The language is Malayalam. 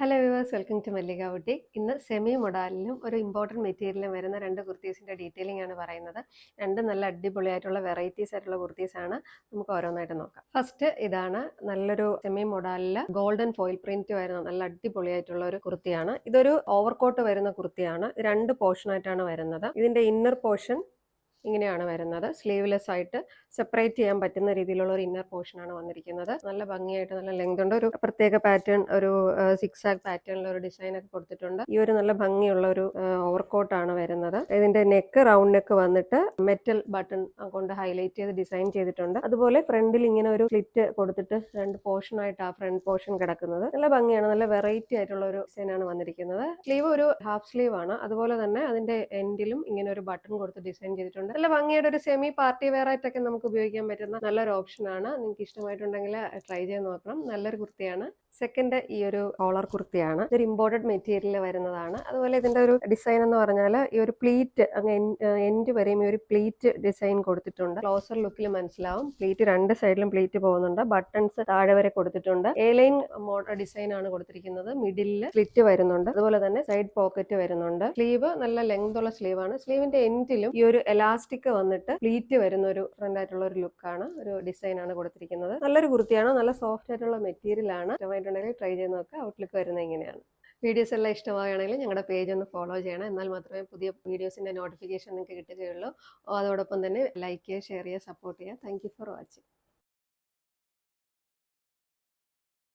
Hello viewers, welcome to Mallika boutique. ഇന്ന് സെമി മൊഡാലിലും ഒരു ഇമ്പോർട്ടൻറ്റ് മെറ്റീരിയലിലും വരുന്ന രണ്ട് കുർത്തീസിൻ്റെ ഡീറ്റെയിലിംഗ് ആണ് പറയുന്നത്. രണ്ടും നല്ല അടിപൊളിയായിട്ടുള്ള വെറൈറ്റീസ് ആയിട്ടുള്ള കുർത്തീസാണ്. നമുക്ക് ഓരോന്നായിട്ട് നോക്കാം. ഫസ്റ്റ് ഇതാണ് നല്ലൊരു സെമി മൊഡാലിൽ ഗോൾഡൻ ഫോയിൽ പ്രിന്റ് വരുന്ന നല്ല അടിപൊളിയായിട്ടുള്ള ഒരു കുർത്തിയാണ്. ഇതൊരു ഓവർകോട്ട് വരുന്ന കുർത്തിയാണ്. രണ്ട് പോർഷനായിട്ടാണ് വരുന്നത്. ഇതിൻ്റെ ഇന്നർ പോർഷൻ ഇങ്ങനെയാണ് വരുന്നത്. സ്ലീവ്ലെസ് ആയിട്ട് സെപ്പറേറ്റ് ചെയ്യാൻ പറ്റുന്ന രീതിയിലുള്ള ഒരു ഇന്നർ പോർഷനാണ് വന്നിരിക്കുന്നത്. നല്ല ഭംഗിയായിട്ട് നല്ല ലെങ്ത് ഉണ്ട്. ഒരു പ്രത്യേക പാറ്റേൺ, ഒരു സിക്സ് ആഗ് പാറ്റേണിൽ ഒരു ഡിസൈൻ ഒക്കെ കൊടുത്തിട്ടുണ്ട്. ഈ ഒരു നല്ല ഭംഗിയുള്ള ഒരു ഓവർകോട്ടാണ് വരുന്നത്. ഇതിന്റെ നെക്ക് റൗണ്ട് നെക്ക് വന്നിട്ട് മെറ്റൽ ബട്ടൺ കൊണ്ട് ഹൈലൈറ്റ് ചെയ്ത് ഡിസൈൻ ചെയ്തിട്ടുണ്ട്. അതുപോലെ ഫ്രണ്ടിൽ ഇങ്ങനെ ഒരു സ്ലിറ്റ് കൊടുത്തിട്ട് രണ്ട് പോർഷൻ ആയിട്ട് ആ ഫ്രണ്ട് പോർഷൻ കിടക്കുന്നത് നല്ല ഭംഗിയാണ്. നല്ല വെറൈറ്റി ആയിട്ടുള്ള ഒരു ഡിസൈനാണ് വന്നിരിക്കുന്നത്. സ്ലീവ് ഒരു ഹാഫ് സ്ലീവ് ആണ്. അതുപോലെ തന്നെ അതിന്റെ എൻഡിലും ഇങ്ങനെ ഒരു ബട്ടൺ കൊടുത്ത് ഡിസൈൻ ചെയ്തിട്ടുണ്ട്. നല്ല ഭംഗിയായിട്ട് ഒരു സെമി പാർട്ടി വെയർ ആയിട്ടൊക്കെ നമുക്ക് ഉപയോഗിക്കാൻ പറ്റുന്ന നല്ലൊരു ഓപ്ഷനാണ്. നിങ്ങൾക്ക് ഇഷ്ടമായിട്ടുണ്ടെങ്കിൽ ട്രൈ ചെയ്ത് നോക്കണം. നല്ലൊരു കുർത്തിയാണ്. സെക്കൻഡ് ഈ ഒരു കോളർ കുർത്തിയാണ്. ഇതൊരു ഇമ്പോർട്ടഡ് മെറ്റീരിയൽ വരുന്നതാണ്. അതുപോലെ ഇതിന്റെ ഒരു ഡിസൈൻ എന്ന് പറഞ്ഞാൽ ഈ ഒരു പ്ലീറ്റ് അങ്ങ് എൻഡ് വരെയും ഈ ഒരു പ്ലീറ്റ് ഡിസൈൻ കൊടുത്തിട്ടുണ്ട്. ക്ലോസർ ലുക്കിൽ മനസ്സിലാവും. പ്ലീറ്റ് രണ്ട് സൈഡിലും പ്ലീറ്റ് പോകുന്നുണ്ട്. ബട്ടൺസ് താഴെ വരെ കൊടുത്തിട്ടുണ്ട്. എ ലൈൻ ഡിസൈൻ ആണ് കൊടുത്തിരിക്കുന്നത്. മിഡിലിൽ സ്ലിറ്റ് വരുന്നുണ്ട്. അതുപോലെ തന്നെ സൈഡ് പോക്കറ്റ് വരുന്നുണ്ട്. സ്ലീവ് നല്ല ലെങ്ത് ഉള്ള സ്ലീവ് ആണ്. സ്ലീവിന്റെ എൻഡിലും ഈ ഒരു എലാസ്റ്റിക് വന്നിട്ട് പ്ലീറ്റ് വരുന്ന ഒരു ഫ്രണ്ട് ആയിട്ടുള്ള ഒരു ലുക്കാണ്, ഒരു ഡിസൈൻ ആണ് കൊടുത്തിരിക്കുന്നത്. നല്ലൊരു കുർത്തിയാണ്. നല്ല സോഫ്റ്റ് ആയിട്ടുള്ള മെറ്റീരിയൽ ആണ്. ഇഷ്ടമായിട്ടുണ്ടെങ്കിൽ ട്രൈ ചെയ്ത് നോക്കുക. ഔട്ട്ലുക്ക് വരുന്നത് ഇങ്ങനെയാണ്. വീഡിയോസ് എല്ലാം ഇഷ്ടമാവുകയാണെങ്കിൽ ഞങ്ങളുടെ പേജ് ഒന്ന് ഫോളോ ചെയ്യണം. എന്നാൽ മാത്രമേ പുതിയ വീഡിയോസിന്റെ നോട്ടിഫിക്കേഷൻ നിങ്ങൾക്ക് കിട്ടുകയുള്ളൂ. അതോടൊപ്പം തന്നെ ലൈക്ക് ചെയ്യുക, ഷെയർ ചെയ്യുക, സപ്പോർട്ട് ചെയ്യുക. Thank you for watching.